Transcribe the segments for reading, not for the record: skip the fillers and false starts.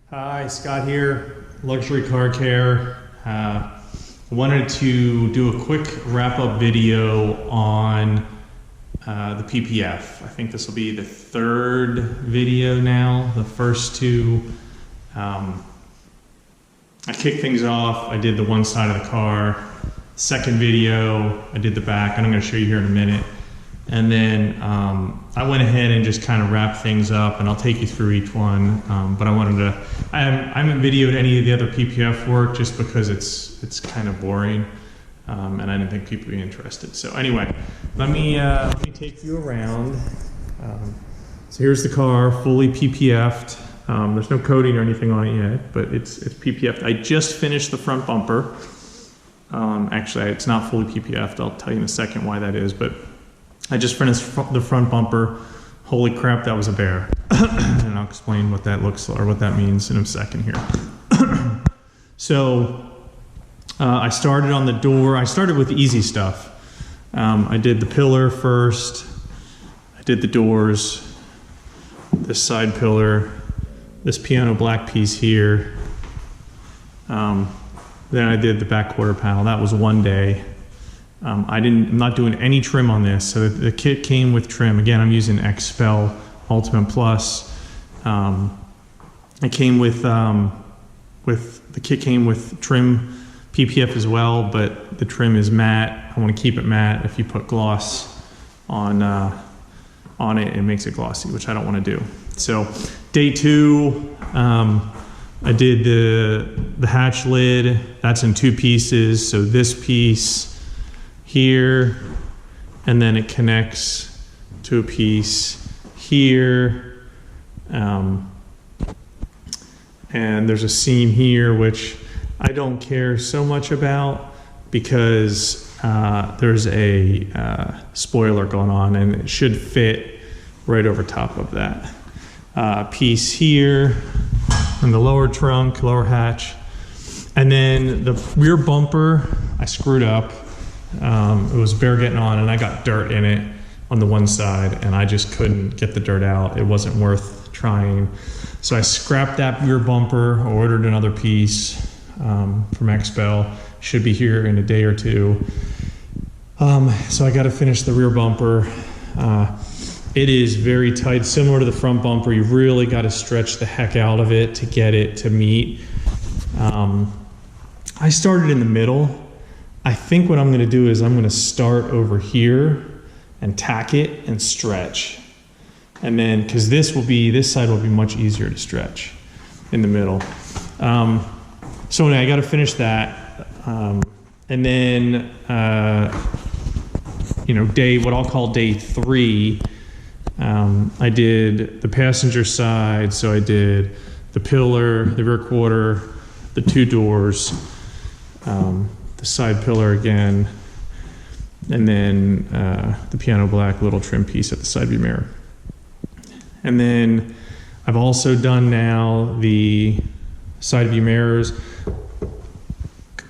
Hi, Scott here, Luxury Car Care. I wanted to do a quick wrap-up video on the PPF. I think this will be the third video now. The first two, I kicked things off. I did the one side of the car. Second video, I did the back, and I'm going to show you here in a minute. And then I went ahead and just kind of wrapped things up, and I'll take you through each one. But I haven't videoed any of the other PPF work just because it's kind of boring, and I didn't think people would be interested. So anyway, let me take you around. So here's the car, fully PPF'd. There's no coating or anything on it yet, but it's PPF'd. I just finished the front bumper. Actually, it's not fully PPF'd. I'll tell you in a second why that is, but I just finished the front bumper. Holy crap, that was a bear. And I'll explain what that looks or what that means in a second here. So I started on the door. I started with the easy stuff. I did the pillar first. I did the doors, this side pillar, this piano black piece here. Then I did the back quarter panel. That was one day. I'm not doing any trim on this. So the kit came with trim. Again, I'm using Xpel Ultimate Plus. It came with the kit came with trim PPF as well, but the trim is matte. I want to keep it matte. If you put gloss on it, it makes it glossy, which I don't want to do. So day two, I did the hatch lid. That's in two pieces. So this piece here, and then it connects to a piece here, and there's a seam here which I don't care so much about because there's a spoiler going on, and it should fit right over top of that piece here, and the lower trunk, lower hatch, and then the rear bumper I screwed up. It was bare getting on, and I got dirt in it on the one side, and I just couldn't get the dirt out. It wasn't worth trying. So I scrapped that rear bumper, ordered another piece from Xpel. Should be here in a day or two. So I got to finish the rear bumper. It is very tight, similar to the front bumper. You really got to stretch the heck out of it to get it to meet. I started in the middle. I think what I'm going to do is I'm going to start over here and tack it and stretch. And then, because this side will be much easier to stretch in the middle. So anyway, I got to finish that. And then, what I'll call day three, I did the passenger side. So I did the pillar, the rear quarter, the two doors, the side pillar again, and then the piano black little trim piece at the side view mirror. And then I've also done now the side view mirrors.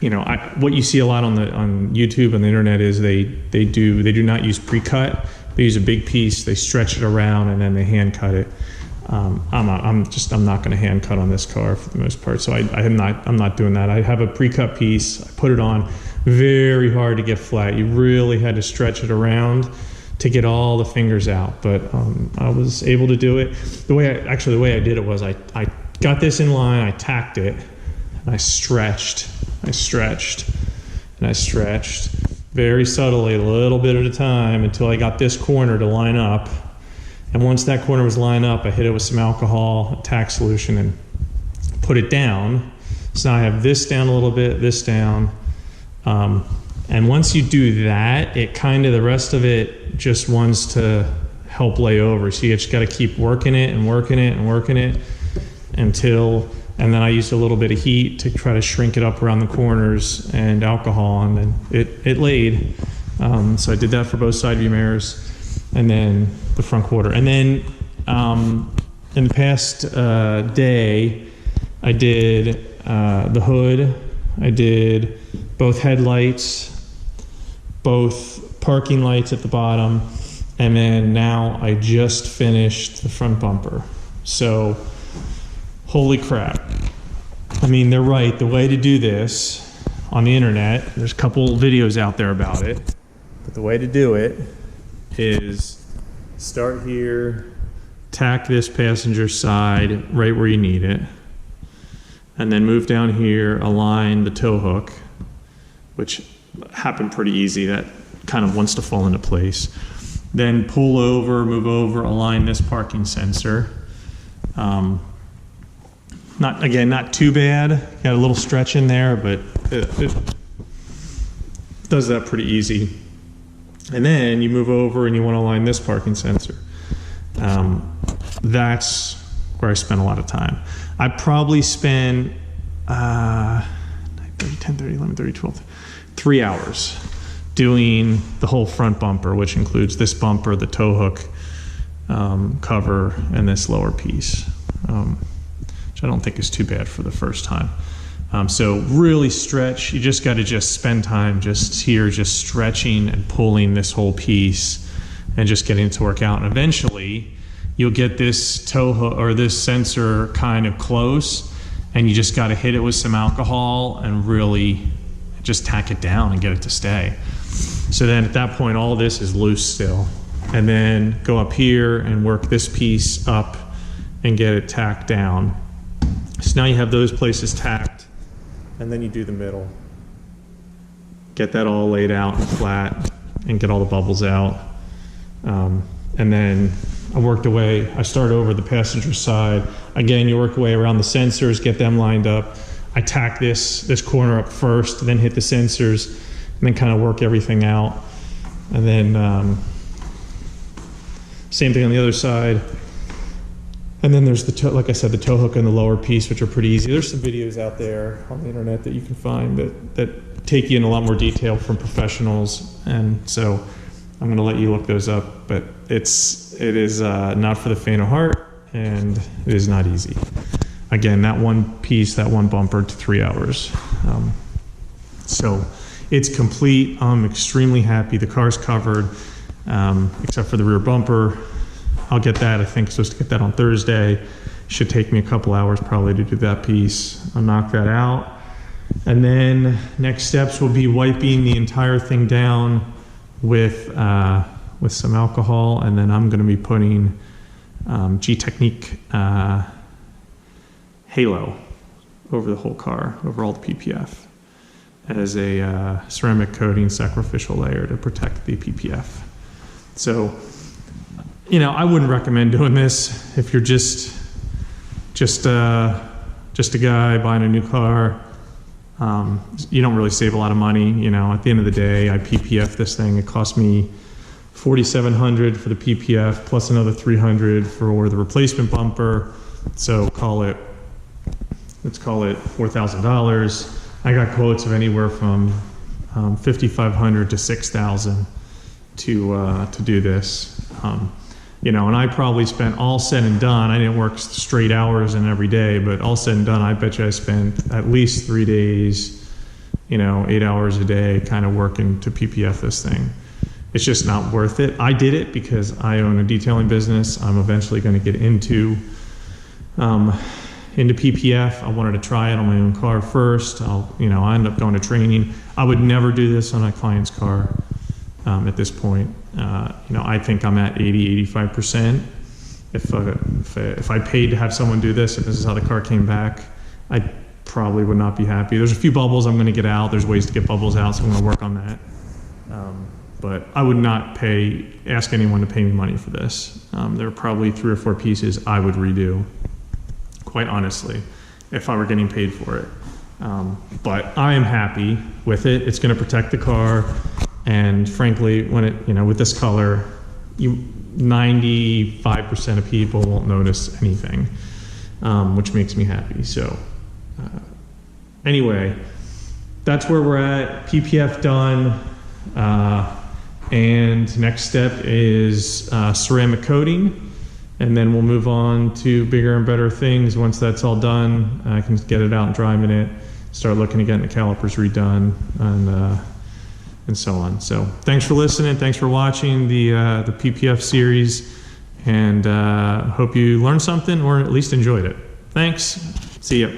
What you see a lot on YouTube and the internet is they do not use pre-cut. They use a big piece, they stretch it around, and then they hand cut it. I'm not going to hand cut on this car for the most part, so I'm not doing that. I have a pre-cut piece. I put it on very hard to get flat. You really had to stretch it around to get all the fingers out, but I was able to do it. The way I did it was I got this in line, I tacked it, and I stretched very subtly, a little bit at a time, until I got this corner to line up. And once that corner was lined up, I hit it with some alcohol, a tack solution, and put it down. So now I have this down a little bit, this down. And once you do that, the rest of it just wants to help lay over. So you just got to keep working it and working it and working it until, and then I used a little bit of heat to try to shrink it up around the corners and alcohol, and then it laid. So I did that for both side view mirrors. And then the front quarter. And then in the past day, I did the hood. I did both headlights, both parking lights at the bottom, and then now I just finished the front bumper. So holy crap. I mean, they're right. The way to do this on the internet, there's a couple videos out there about it, but the way to do it is start here, tack this passenger side right where you need it, and then move down here, align the tow hook, which happened pretty easy. That kind of wants to fall into place. Then pull over, move over, align this parking sensor. Not too bad. Got a little stretch in there, but it does that pretty easy. And then you move over and you want to align this parking sensor. That's where I spent a lot of time. I probably spent 3 hours doing the whole front bumper, which includes this bumper, the tow hook cover, and this lower piece, which I don't think is too bad for the first time. So really stretch. You just got to spend time just here, just stretching and pulling this whole piece and just getting it to work out. And eventually you'll get this tow hook or this sensor kind of close, and you just got to hit it with some alcohol and really just tack it down and get it to stay. So then at that point, all this is loose still. And then go up here and work this piece up and get it tacked down. So now you have those places tacked, and then you do the middle. Get that all laid out and flat and get all the bubbles out. And then I worked away. I start over the passenger side. Again, you work away around the sensors, get them lined up. I tack this corner up first, then hit the sensors, and then kind of work everything out. And then same thing on the other side. And then there's the like I said, the tow hook and the lower piece, which are pretty easy. There's some videos out there on the internet that you can find that take you in a lot more detail from professionals. And so I'm going to let you look those up, but it is not for the faint of heart, and it is not easy. Again, that one piece, that one bumper, 3 hours. So it's complete. I'm extremely happy. The car's covered, except for the rear bumper. I'll get that. I think I'm supposed to get that on Thursday. Should take me a couple hours probably to do that piece. I'll knock that out. And then next steps will be wiping the entire thing down with some alcohol, and then I'm going to be putting Gtechniq HALO over the whole car, over all the PPF, as a ceramic coating sacrificial layer to protect the PPF. So, you know, I wouldn't recommend doing this if you're just a guy buying a new car. You don't really save a lot of money. You know, at the end of the day, I PPF this thing. It cost me $4,700 for the PPF plus another $300 for the replacement bumper. So let's call it $4,000. I got quotes of anywhere from $5,500 to $6,000 to do this. You know, and I probably spent, all said and done, I didn't work straight hours and every day, but all said and done, I bet you I spent at least 3 days, you know, 8 hours a day kind of working to PPF this thing. It's just not worth it. I did it because I own a detailing business. I'm eventually going to get into PPF. I wanted to try it on my own car first. I end up going to training. I would never do this on a client's car at this point. I think I'm at 80–85%. If I paid to have someone do this, if this is how the car came back, I probably would not be happy. There's a few bubbles I'm going to get out. There's ways to get bubbles out, so I'm going to work on that. But I would not ask anyone to pay me money for this. There are probably 3 or 4 pieces I would redo, quite honestly, if I were getting paid for it. But I am happy with it. It's going to protect the car. And frankly, when with this color, 95% of people won't notice anything, which makes me happy. So anyway, that's where we're at. PPF done. And next step is ceramic coating. And then we'll move on to bigger and better things. Once that's all done, I can get it out and driving it, start looking at getting the calipers redone, and so on. So thanks for listening. Thanks for watching the PPF series, and hope you learned something or at least enjoyed it. Thanks. See ya.